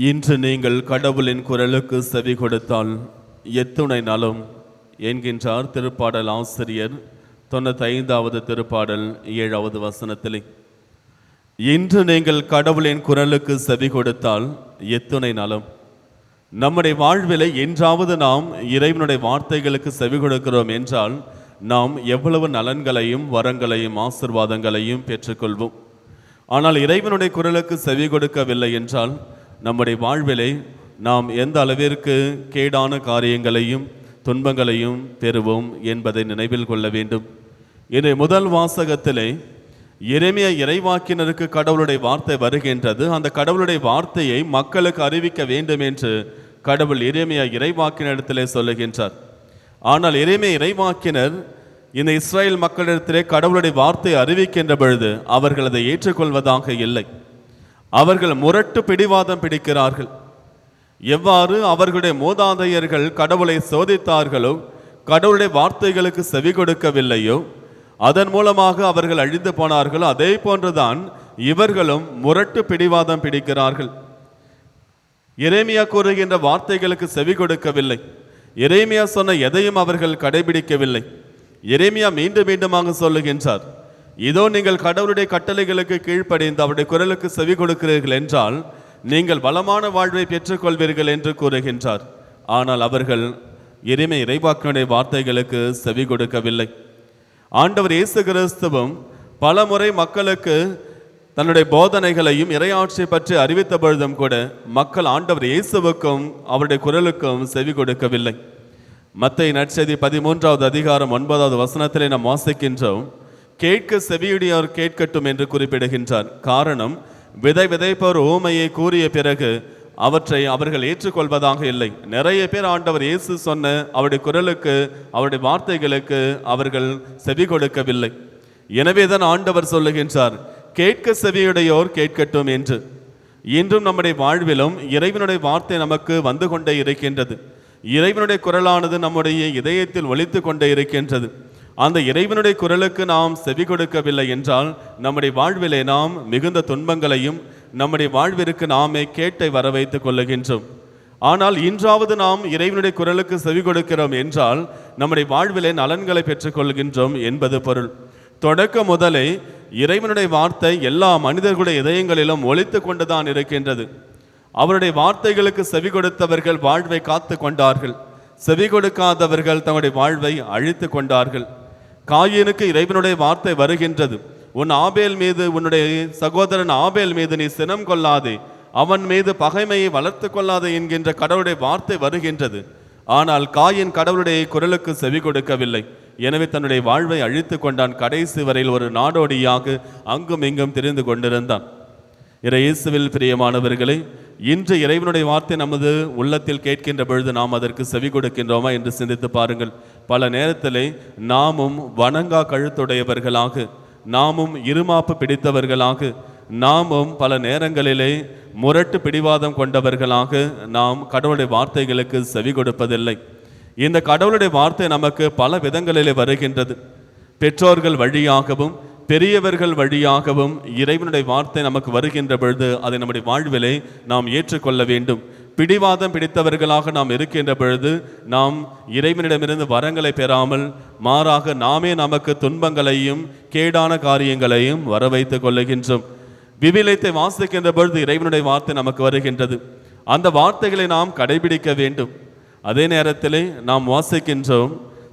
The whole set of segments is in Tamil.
இன்று நீங்கள் கடவுளின் குரலுக்கு செவி கொடுத்தால் எத்துணை நலம் என்கின்றார் திருப்பாடல் ஆசிரியர் 95வது திருப்பாடல் 7வது வசனத்திலே. இன்று நீங்கள் கடவுளின் குரலுக்கு செவி கொடுத்தால் எத்துணை நலம். நம்முடைய வாழ்விலை என்றாவது நாம் இறைவனுடைய வார்த்தைகளுக்கு செவி கொடுக்கிறோம் என்றால் நாம் எவ்வளவு நலன்களையும் வரங்களையும் ஆசீர்வாதங்களையும் பெற்றுக்கொள்வோம். ஆனால் இறைவனுடைய குரலுக்கு செவி கொடுக்கவில்லை என்றால் நம்முடைய வாழ்விலை நாம் எந்த அளவிற்கு கேடான காரியங்களையும் துன்பங்களையும் பெறுவோம் என்பதை நினைவில் கொள்ள வேண்டும். இன்றைய முதல் வாசகத்திலே எரேமியா இறைவாக்கினருக்கு கடவுளுடைய வார்த்தை வருகின்றது. அந்த கடவுளுடைய வார்த்தையை மக்களுக்கு அறிவிக்க வேண்டும் என்று கடவுள் எரேமியா இறைவாக்கினரிடத்திலே சொல்லுகின்றார். ஆனால் எரேமியா இறைவாக்கினர் இந்த இஸ்ரேல் மக்களிடத்திலே கடவுளுடைய வார்த்தை அறிவிக்கின்ற பொழுது அவர்கள் அதை ஏற்றுக்கொள்வதாக இல்லை. அவர்கள் முரட்டு பிடிவாதம் பிடிக்கிறார்கள். எவ்வாறு அவர்களுடைய மூதாதையர்கள் கடவுளை சோதித்தார்களோ, கடவுளுடைய வார்த்தைகளுக்கு செவி கொடுக்கவில்லையோ, அதன் மூலமாக அவர்கள் அழிந்து போனார்களோ, அதே போன்றுதான் இவர்களும் முரட்டு பிடிவாதம் பிடிக்கிறார்கள். எரேமியா கூறுகின்ற வார்த்தைகளுக்கு செவி கொடுக்கவில்லை. எரேமியா சொன்ன எதையும் அவர்கள் கடைபிடிக்கவில்லை. எரேமியா மீண்டும் மீண்டுமாக சொல்லுகின்றார், இதோ நீங்கள் கடவுளுடைய கட்டளைகளுக்கு கீழ்ப்படிந்து அவருடைய குரலுக்கு செவி கொடுக்கிறீர்கள் என்றால் நீங்கள் வளமான வாழ்வை பெற்றுக்கொள்வீர்கள் என்று கூறுகின்றார். ஆனால் அவர்கள் எரேமியா இறைவாக்கினுடைய வார்த்தைகளுக்கு செவி கொடுக்கவில்லை. ஆண்டவர் இயேசு கிறிஸ்துவும் பல முறை மக்களுக்கு தன்னுடைய போதனைகளையும் இறையாட்சியை பற்றி அறிவித்த பொழுதும் கூட மக்கள் ஆண்டவர் இயேசுவுக்கும் அவருடைய குரலுக்கும் செவி கொடுக்கவில்லை. மத்தேயு நற்செய்தி 13வது அதிகாரம் 9வது வசனத்திலே நாம் வாசிக்கின்றோம், கேட்க செவியுடையோர் கேட்கட்டும் என்று குறிப்பிடுகின்றார். காரணம், விதைப்பவர் ஊமையை கூறிய பிறகு அவற்றை அவர்கள் ஏற்றுக்கொள்வதாக இல்லை. நிறைய பேர் ஆண்டவர் இயேசு சொன்ன அவருடைய குரலுக்கு அவருடைய வார்த்தைகளுக்கு அவர்கள் செவி கொடுக்கவில்லை. எனவேதான் ஆண்டவர் சொல்லுகின்றார், கேட்க செவியுடையோர் கேட்கட்டும் என்று. இன்றும் நம்முடைய வாழ்விலும் இறைவனுடைய வார்த்தை நமக்கு வந்து கொண்டே இருக்கின்றது. இறைவனுடைய குரலானது நம்முடைய இதயத்தில் ஒலித்து கொண்டே இருக்கின்றது. அந்த இறைவனுடைய குரலுக்கு நாம் செவி கொடுக்கவில்லை என்றால் நம்முடைய வாழ்விலே நாம் மிகுந்த துன்பங்களையும் நம்முடைய வாழ்விற்கு நாமே கேட்டை வர வைத்துக் கொள்ளுகின்றோம். ஆனால் இன்றாவது நாம் இறைவனுடைய குரலுக்கு செவி கொடுக்கிறோம் என்றால் நம்முடைய வாழ்விலே நலன்களை பெற்றுக்கொள்கின்றோம் என்பது பொருள். தொடக்க முதலே இறைவனுடைய வார்த்தை எல்லா மனிதர்களுடைய இதயங்களிலும் ஒலித்து கொண்டுதான் இருக்கின்றது. அவருடைய வார்த்தைகளுக்கு செவி கொடுத்தவர்கள் வாழ்வை காத்து கொண்டார்கள். செவி கொடுக்காதவர்கள் தங்களுடைய வாழ்வை அழித்து கொண்டார்கள். காயினுக்கு இறைவனுடைய வார்த்தை வருகின்றது, உன் ஆபேல் மீது, உன்னுடைய சகோதரன் ஆபேல் மீது நீ சினம் கொள்ளாதே, அவன் மீது பகைமையை வளர்த்து கொள்ளாதே என்கின்ற கடவுளுடைய வார்த்தை வருகின்றது. ஆனால் காயின் கடவுளுடைய குரலுக்கு செவி கொடுக்கவில்லை. எனவே தன்னுடைய வாழ்வை அழித்து கொண்டான். கடைசி வரையில் ஒரு நாடோடியாக அங்கும் இங்கும் திரிந்து கொண்டிருந்தான். இயேசுவில் பிரியமானவர்களே, இன்று இறைவனுடைய வார்த்தை நமது உள்ளத்தில் கேட்கின்ற பொழுது நாம் அதற்கு செவி கொடுக்கின்றோமா என்று சிந்தித்து பாருங்கள். பல நேரத்திலே நாமும் வணங்கா கழுத்துடையவர்களாக, நாமும் இருமாப்பு பிடித்தவர்களாக, நாமும் பல நேரங்களிலே முரட்டு பிடிவாதம் கொண்டவர்களாக நாம் கடவுளுடைய வார்த்தைகளுக்கு செவி கொடுப்பதில்லை. இந்த கடவுளுடைய வார்த்தை நமக்கு பல விதங்களிலே வருகின்றது. பெற்றோர்கள் வழியாகவும் பெரியவர்கள் வழியாகவும் இறைவனுடைய வார்த்தை நமக்கு வருகின்ற பொழுது அதை நம்முடைய வாழ்விலே நாம் ஏற்றுக்கொள்ள வேண்டும். பிடிவாதம் பிடித்தவர்களாக நாம் இருக்கின்ற பொழுது நாம் இறைவனிடமிருந்து வரங்களை பெறாமல் மாறாக நாமே நமக்கு துன்பங்களையும் கேடான காரியங்களையும் வர வைத்துக் கொள்ளுகின்றோம். விவிலியத்தை வாசிக்கின்ற பொழுது இறைவனுடைய வார்த்தை நமக்கு வருகின்றது. அந்த வார்த்தைகளை நாம் கடைபிடிக்க வேண்டும். அதே நேரத்திலே நாம் வாசிக்கின்றோம்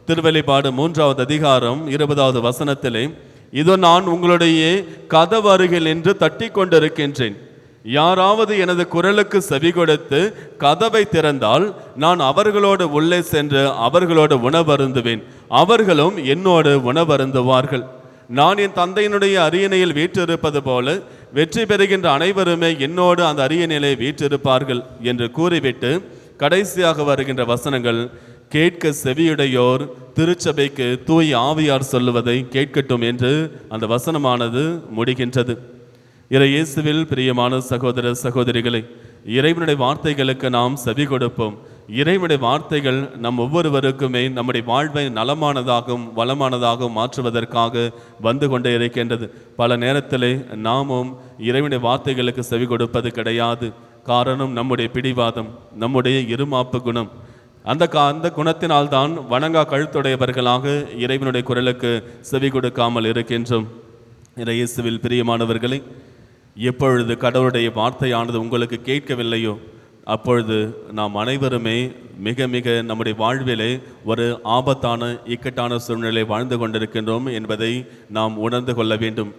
திருவெளிப்பாடு 3வது அதிகாரம் 20வது வசனத்திலே, இதோ நான் உங்களுடைய கதவு அருகில் என்று தட்டி கொண்டிருக்கின்றேன். யாராவது எனது குரலுக்கு செவி கொடுத்து கதவை திறந்தால் நான் அவர்களோடு உள்ளே சென்று அவர்களோடு உணவருந்துவேன், அவர்களும் என்னோடு உணவருந்துவார்கள். நான் என் தந்தையினுடைய அரியணையில் வீற்றிருப்பது போல வெற்றி பெறுகின்ற அனைவருமே என்னோடு அந்த அரியணையிலே வீற்றிருப்பார்கள் என்று கூறிவிட்டு கடைசியாக வருகின்ற வசனங்கள், கேட்க செவியுடையோர் திருச்சபைக்கு தூய் ஆவியார் சொல்லுவதை கேட்கட்டும் என்று அந்த வசனமானது முடிகின்றது. இயேசுவில் பிரியமான சகோதர சகோதரிகளை, இறைவனுடைய வார்த்தைகளுக்கு நாம் செவி கொடுப்போம். இறைவனுடைய வார்த்தைகள் நம் ஒவ்வொருவருக்குமே நம்முடைய வாழ்வை நலமானதாகவும் வளமானதாகவும் மாற்றுவதற்காக வந்து கொண்டே இருக்கின்றது. பல நேரத்திலே நாமும் இறைவனுடைய வார்த்தைகளுக்கு செவி கொடுப்பது கிடையாது. காரணம் நம்முடைய பிடிவாதம், நம்முடைய இருமாப்பு குணம். அந்த குணத்தினால் தான் வணங்கா கழுத்துடையவர்களாக இறைவனுடைய குரலுக்கு செவி கொடுக்காமல் இருக்கின்றோம். இயேசுவில் பிரியமானவர்களே, எப்பொழுது கடவுளுடைய வார்த்தையானது உங்களுக்கு கேட்கவில்லையோ அப்பொழுது நாம் அனைவருமே மிக மிக நம்முடைய வாழ்விலே ஒரு ஆபத்தான இக்கட்டான சூழ்நிலை வாழ்ந்து கொண்டிருக்கின்றோம் என்பதை நாம் உணர்ந்து கொள்ள வேண்டும்.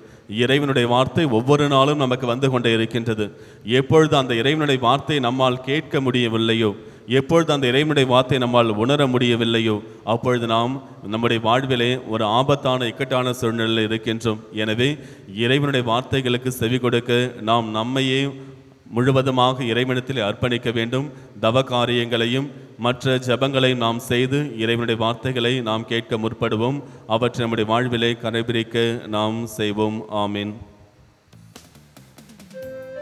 இறைவனுடைய வார்த்தை ஒவ்வொரு நாளும் நமக்கு வந்து கொண்டே இருக்கின்றது. எப்பொழுது அந்த இறைவனுடைய வார்த்தை நம்மால் கேட்க முடியவில்லையோ, எப்பொழுது அந்த இறைவனுடைய வார்த்தை நம்மால் உணர முடியவில்லையோ அப்பொழுது நாம் நம்முடைய வாழ்விலே ஒரு ஆபத்தான இக்கட்டான சூழ்நிலையில் இருக்கின்றோம். எனவே இறைவனுடைய வார்த்தைகளுக்கு செவி கொடுக்க நாம் நம்மையே முழுவதுமாக இறைவனிடத்தில் அர்ப்பணிக்க வேண்டும். தவ காரியங்களையும் மற்ற ஜபங்களையும் நாம் செய்து இறைவனுடைய வார்த்தைகளை நாம் கேட்க முற்படுவோம். அவற்றை நம்முடைய வாழ்விலே கடைபிடிக்க நாம் செய்வோம். ஆமீன்.